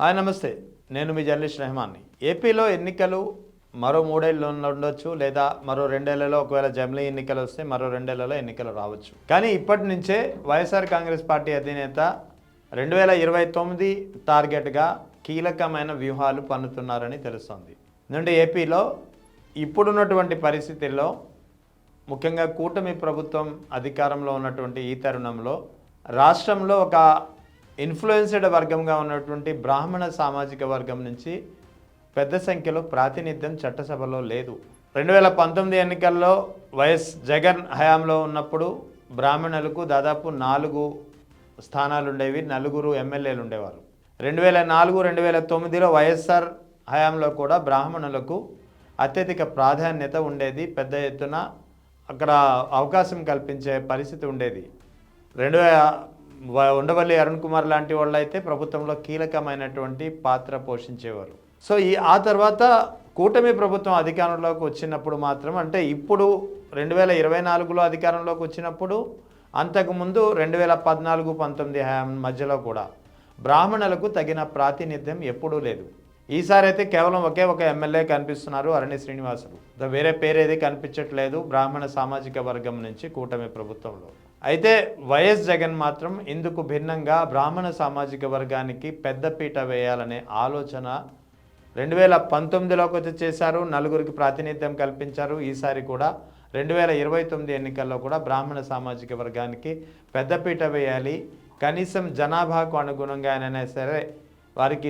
Hi నమస్తే, నేను మీ journalist రెహమాన్ని. ఏపీలో ఎన్నికలు మరో 3 ఏళ్ళు ఉండొచ్చు, లేదా మరో 2 ఏళ్లలో ఒకవేళ జమిలీ ఎన్నికలు వస్తే మరో 2 ఏళ్లలో ఎన్నికలు రావచ్చు. కానీ ఇప్పటి నుంచే వైఎస్ఆర్ కాంగ్రెస్ పార్టీ అధినేత 2029 టార్గెట్గా కీలకమైన వ్యూహాలు పన్నుతున్నారని తెలుస్తోంది. ఎందుకంటే ఏపీలో ఇప్పుడున్నటువంటి పరిస్థితుల్లో ముఖ్యంగా కూటమి ప్రభుత్వం అధికారంలో ఉన్నటువంటి ఈ తరుణంలో రాష్ట్రంలో ఒక ఇన్ఫ్లుయెన్స్డ్ వర్గంగా ఉన్నటువంటి బ్రాహ్మణ సామాజిక వర్గం నుంచి పెద్ద సంఖ్యలో ప్రాతినిధ్యం చట్టసభలో లేదు. 2019 ఎన్నికల్లో వైఎస్ జగన్ హయాంలో ఉన్నప్పుడు బ్రాహ్మణులకు దాదాపు 4 స్థానాలు ఉండేవి, 4 ఎమ్మెల్యేలు ఉండేవారు. 2004-2009లో వైఎస్ఆర్ హయాంలో కూడా బ్రాహ్మణులకు అత్యధిక ప్రాధాన్యత ఉండేది, పెద్ద ఎత్తున అక్కడ అవకాశం కల్పించే పరిస్థితి ఉండేది. ఉండవల్లి అరుణ్ కుమార్ లాంటి వాళ్ళు అయితే ప్రభుత్వంలో కీలకమైనటువంటి పాత్ర పోషించేవారు. సో ఆ తర్వాత కూటమి ప్రభుత్వం అధికారంలోకి వచ్చినప్పుడు మాత్రం, అంటే ఇప్పుడు 2024లో అధికారంలోకి వచ్చినప్పుడు, అంతకుముందు 2014-19 హయాం మధ్యలో కూడా బ్రాహ్మణులకు తగిన ప్రాతినిధ్యం ఎప్పుడూ లేదు. ఈసారి అయితే కేవలం ఒకే ఒక ఎమ్మెల్యే కనిపిస్తున్నారు, అరణ్య శ్రీనివాసులు. వేరే పేరేది కనిపించట్లేదు బ్రాహ్మణ సామాజిక వర్గం నుంచి కూటమి ప్రభుత్వంలో. అయితే వైఎస్ జగన్ మాత్రం ఇందుకు భిన్నంగా బ్రాహ్మణ సామాజిక వర్గానికి పెద్దపీట వేయాలనే ఆలోచన 2019లోకి వచ్చి చేశారు, 4 ప్రాతినిధ్యం కల్పించారు. ఈసారి కూడా 2029 ఎన్నికల్లో కూడా బ్రాహ్మణ సామాజిక వర్గానికి పెద్దపీట వేయాలి, కనీసం జనాభాకు అనుగుణంగా అయినా సరే వారికి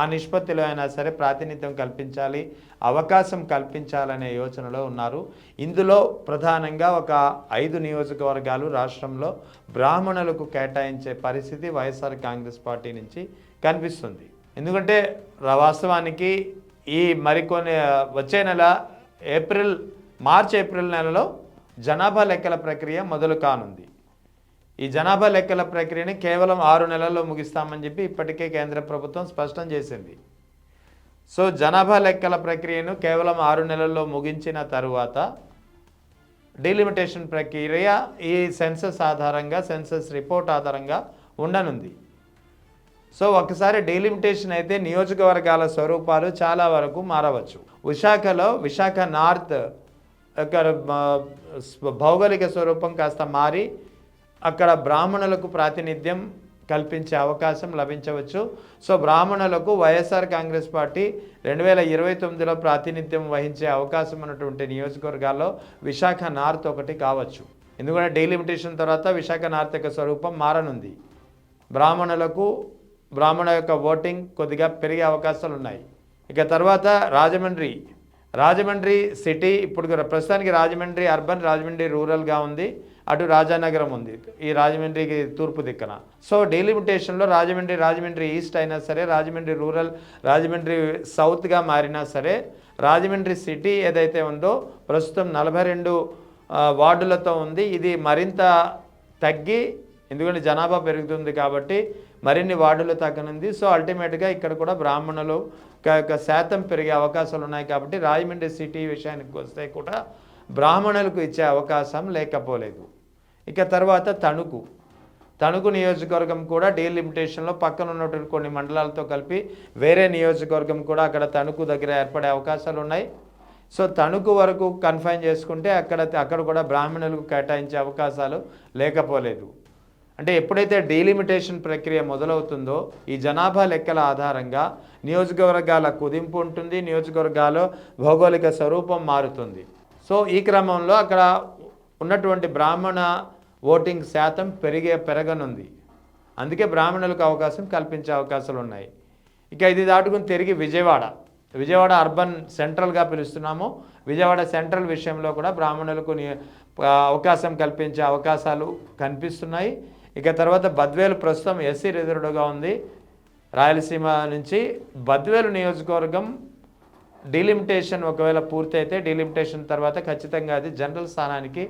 ఆ నిష్పత్తిలో అయినా సరే ప్రాతినిధ్యం కల్పించాలి, అవకాశం కల్పించాలనే యోచనలో ఉన్నారు. ఇందులో ప్రధానంగా ఒక 5 నియోజకవర్గాలు రాష్ట్రంలో బ్రాహ్మణులకు కేటాయించే పరిస్థితి వైఎస్ఆర్ కాంగ్రెస్ పార్టీ నుంచి కనిపిస్తుంది. ఎందుకంటే వాస్తవానికి ఈ మరికొన్ని వచ్చే నెల మార్చ్-ఏప్రిల్ నెలలో జనాభా లెక్కల ప్రక్రియ మొదలు కానుంది. ఈ జనాభా లెక్కల ప్రక్రియని కేవలం 6 నెలల్లో ముగిస్తామని చెప్పి ఇప్పటికే కేంద్ర ప్రభుత్వం స్పష్టం చేసింది. సో జనాభా లెక్కల ప్రక్రియను కేవలం 6 నెలల్లో ముగించిన తరువాత డీలిమిటేషన్ ప్రక్రియ ఈ సెన్సస్ ఆధారంగా, సెన్సస్ రిపోర్ట్ ఆధారంగా ఉండనుంది. సో ఒకసారి డీలిమిటేషన్ అయితే నియోజకవర్గాల స్వరూపాలు చాలా వరకు మారవచ్చు. విశాఖ నార్త్ భౌగోళిక స్వరూపం కాస్త మారి అక్కడ బ్రాహ్మణులకు ప్రాతినిధ్యం కల్పించే అవకాశం లభించవచ్చు. సో బ్రాహ్మణులకు వైఎస్ఆర్ కాంగ్రెస్ పార్టీ 2029లో ప్రాతినిధ్యం వహించే అవకాశం ఉన్నటువంటి నియోజకవర్గాల్లో విశాఖ నార్త్ ఒకటి కావచ్చు. ఎందుకంటే డీలిమిటేషన్ తర్వాత విశాఖ నార్త్ యొక్క స్వరూపం మారనుంది. బ్రాహ్మణ యొక్క ఓటింగ్ కొద్దిగా పెరిగే అవకాశాలు ఉన్నాయి. ఇక తర్వాత రాజమండ్రి సిటీ, ఇప్పుడు ప్రస్తుతానికి రాజమండ్రి అర్బన్, రాజమండ్రి రూరల్గా ఉంది. అటు రాజానగరం ఉంది ఈ రాజమండ్రికి తూర్పు దిక్కన. సో డీలిమిటేషన్లో రాజమండ్రి ఈస్ట్ అయినా సరే, రాజమండ్రి రూరల్, రాజమండ్రి సౌత్గా మారినా సరే, రాజమండ్రి సిటీ ఏదైతే ఉందో ప్రస్తుతం 42 వార్డులతో ఉంది. ఇది మరింత తగ్గి, ఎందుకంటే జనాభా పెరుగుతుంది కాబట్టి మరిన్ని వార్డులు తగ్గనుంది. సో అల్టిమేట్గా ఇక్కడ కూడా బ్రాహ్మణులు శాతం పెరిగే అవకాశాలు ఉన్నాయి. కాబట్టి రాజమండ్రి సిటీ విషయానికి వస్తే కూడా బ్రాహ్మణులకు ఇచ్చే అవకాశం లేకపోలేదు. ఇక తర్వాత తణుకు నియోజకవర్గం కూడా డీలిమిటేషన్లో పక్కన ఉన్నటువంటి కొన్ని మండలాలతో కలిపి వేరే నియోజకవర్గం కూడా అక్కడ తణుకు దగ్గర ఏర్పడే అవకాశాలు ఉన్నాయి. సో తణుకు వరకు కన్ఫైన్ చేసుకుంటే అక్కడ కూడా బ్రాహ్మణులకు కేటాయించే అవకాశాలు లేకపోలేదు. అంటే ఎప్పుడైతే డీలిమిటేషన్ ప్రక్రియ మొదలవుతుందో ఈ జనాభా లెక్కల ఆధారంగా నియోజకవర్గాల కుదింపు ఉంటుంది, నియోజకవర్గాల భౌగోళిక స్వరూపం మారుతుంది. సో ఈ క్రమంలో అక్కడ ఉన్నటువంటి బ్రాహ్మణ ఓటింగ్ శాతం పెరగనుంది. అందుకే బ్రాహ్మణులకు అవకాశం కల్పించే అవకాశాలు ఉన్నాయి. ఇక ఇది దాటుకుని తిరిగి విజయవాడ అర్బన్ సెంట్రల్గా పిలుస్తున్నాము. విజయవాడ సెంట్రల్ విషయంలో కూడా బ్రాహ్మణులకు అవకాశం కల్పించే అవకాశాలు కనిపిస్తున్నాయి. ఇక తర్వాత బద్వేలు ప్రస్తుతం ఎస్సీ రిజర్వ్డ్గా ఉంది. రాయలసీమ నుంచి బద్వేలు నియోజకవర్గం డీలిమిటేషన్ ఒకవేళ పూర్తయితే డీలిమిటేషన్ తర్వాత ఖచ్చితంగా అది జనరల్ స్థానానికి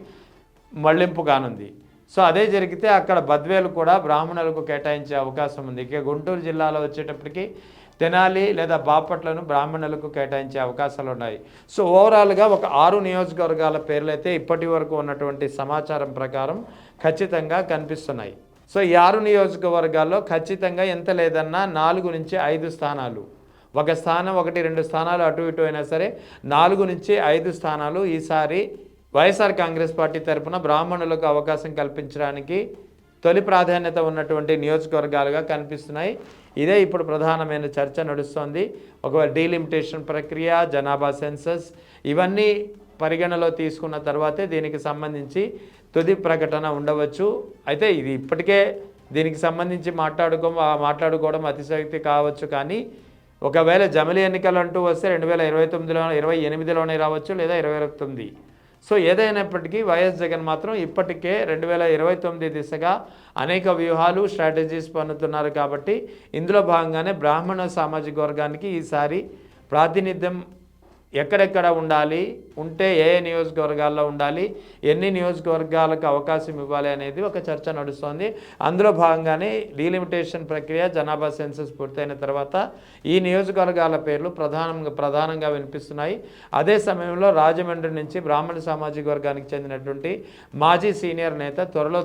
మళ్లింపు కానుంది. సో అదే జరిగితే అక్కడ బద్వేలు కూడా బ్రాహ్మణులకు కేటాయించే అవకాశం ఉంది. ఇక గుంటూరు జిల్లాలో వచ్చేటప్పటికి తెనాలి లేదా బాపట్లను బ్రాహ్మణులకు కేటాయించే అవకాశాలు ఉన్నాయి. సో ఓవరాల్గా ఒక 6 నియోజకవర్గాల పేర్లు అయితే ఇప్పటి వరకు ఉన్నటువంటి సమాచారం ప్రకారం ఖచ్చితంగా కనిపిస్తున్నాయి. సో ఈ 6 నియోజకవర్గాల్లో ఖచ్చితంగా ఎంత లేదన్నా 4 నుంచి 5 స్థానాలు, ఒక స్థానం 1-2 స్థానాలు అటు ఇటు అయినా సరే 4 నుంచి 5 స్థానాలు ఈసారి వైఎస్ఆర్ కాంగ్రెస్ పార్టీ తరఫున బ్రాహ్మణులకు అవకాశం కల్పించడానికి తొలి ప్రాధాన్యత ఉన్నటువంటి నియోజకవర్గాలుగా కనిపిస్తున్నాయి. ఇదే ఇప్పుడు ప్రధానమైన చర్చ నడుస్తోంది. ఒకవేళ డీలిమిటేషన్ ప్రక్రియ, జనాభా సెన్సస్ ఇవన్నీ పరిగణలో తీసుకున్న తర్వాతే దీనికి సంబంధించి తుది ప్రకటన ఉండవచ్చు. అయితే ఇది ఇప్పటికే దీనికి సంబంధించి మాట్లాడుకోవడం అతిశయోక్తి కావచ్చు. కానీ ఒకవేళ జమిలీ ఎన్నికలు అంటూ వస్తే 2029లో 28లోనే రావచ్చు, లేదా 2029. సో ఏదైనప్పటికీ వైఎస్ జగన్ మాత్రం ఇప్పటికే 2029 దిశగా అనేక వ్యూహాలు, స్ట్రాటజీస్ పన్నుతున్నారు. కాబట్టి ఇందులో భాగంగానే బ్రాహ్మణ సామాజిక వర్గానికి ఈసారి ప్రాతినిధ్యం ఎక్కడెక్కడ ఉండాలి, ఉంటే ఏ నియోజకవర్గాల్లో ఉండాలి, ఎన్ని నియోజకవర్గాలకు అవకాశం ఇవ్వాలి అనేది ఒక చర్చ నడుస్తోంది. అందులో భాగంగానే డీలిమిటేషన్ ప్రక్రియ, జనాభా సెన్సస్ పూర్తయిన తర్వాత ఈ నియోజకవర్గాల పేర్లు ప్రధానంగా వినిపిస్తున్నాయి. అదే సమయంలో రాజమండ్రి నుంచి బ్రాహ్మణ సామాజిక వర్గానికి చెందినటువంటి మాజీ సీనియర్ నేత త్వరలో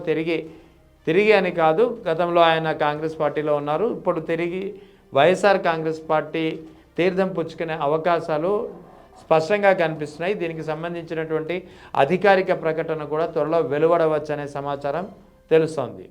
తిరిగి అని కాదు, గతంలో ఆయన కాంగ్రెస్ పార్టీలో ఉన్నారు, ఇప్పుడు తిరిగి వైఎస్ఆర్ కాంగ్రెస్ పార్టీ తీర్థం పుచ్చుకునే అవకాశాలు స్పష్టంగా కనిపిస్తున్నాయి. దీనికి సంబంధించినటువంటి అధికారిక ప్రకటన కూడా త్వరలో వెలువడవచ్చనే సమాచారం తెలుస్తోంది.